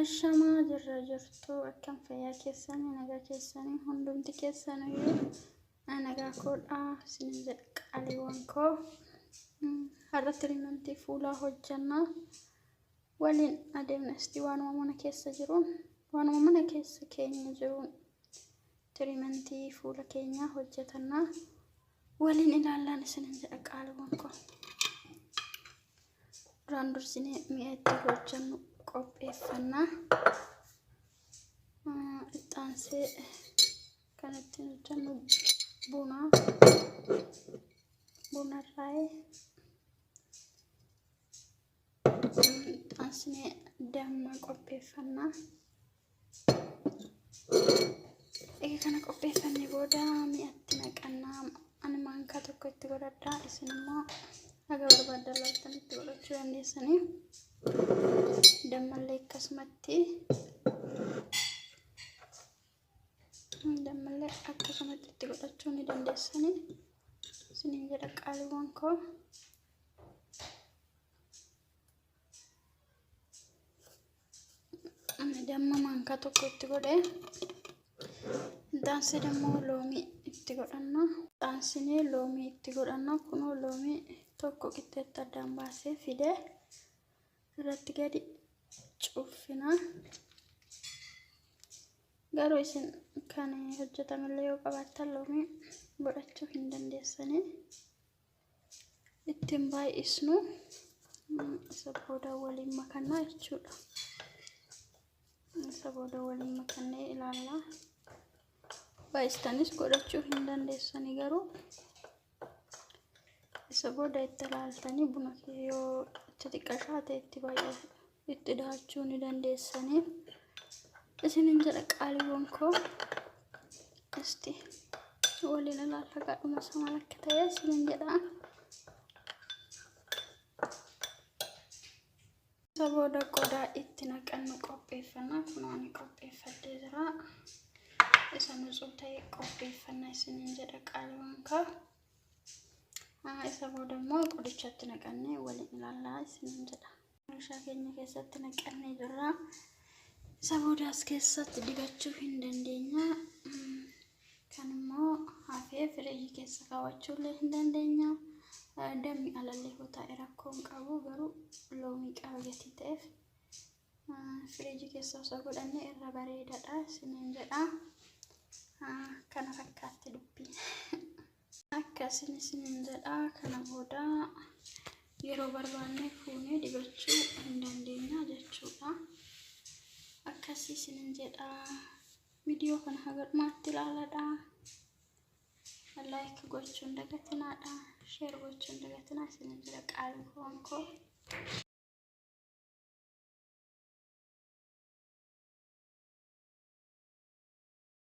Ashama jirra jirtu akkam fayyaa keessanii nagaa keessanii hundumti keessanii nagaa koodha isin jedha qaaliiwwan koo har'a tiriimantii fuulaa hojjannaa waliin adeemnesti waanuma mana keessa jiruun waanuma mana keessa keenya jiruun tiriimantii fuula keenyaa hojjetannaa waliin ilaallaan isin jedha qaaliiwwan koo duraan dursinee mi'a itti hojjannu qopheeffannaa ixaansee kan ittiin hojjannu bunarraa ixaansinee damma qopheeffannaa egaa kana qopheeffannee booda mi'atti naqannaa ani maankaa tokko itti godhadhaa isin immoo haga barbaadan laaltan itti godhachuu dandeessanii dammallee akkasumatti itti godhachuu ni dandeessanii isiniin jedha qaaliiwwan koo damma maankaa tokko itti godhee ixaansee dammoo loomii itti godhanna ixaansinee loomii itti godhanna kunoo loomii tokko qixxeetti addaan baasee fidee irratti gadi cuuffina garuu isin kan hojjetamillee yoo qabaattan loomii godhachuu hin dandeessanii ittiin baay'isnu isa booda waliin makannaa jechuudha isa booda waliin makannee ilaallaa baay'istanis godhachuu hin dandeessanii garuu isa booda itti ilaaltanii buna yoo itti xiqqashaa ta'e itti baay'ee itti daachuu ni dandeessanii isiniin jedha qaaliiwwan koo isti waliin ilaalla gadhuma sama akka ta'e isiniin jedha isa booda qodaa itti naqannu qopheeffannaa kunoo ani qopheeffadhee jira isa nuusuu ta'e qopheeffannaa isiniin jedha qaaliiwwan koo isa booda immoo qodichatti naqannee waliin ilaallaa isiniin jedha meeshaa keenya keessatti naqannee jirra isa booda as keessatti dibachuu hin dandeenya kan immoo hafee firiijii keessa kaawwachuullee hin dandeenya dammi alallee taa'ee rakkoo hin qabu garuu loomii qaba gatii ta'eef firiijii keessa osoo godhannee irra bareedaadha isiniin jedha kana fakkaatti dubbiin akkasin isiniin jedha kana booda yeroo barbaanne fuunee dibachuu hin dandeenya jechuudha akkasii isiniin jedha viidiyoo kana haga dhumaatti ilaaladha like gochuun dagatinaadha share gochuun dagatinaa isiniin jedha qaaliiwwan koo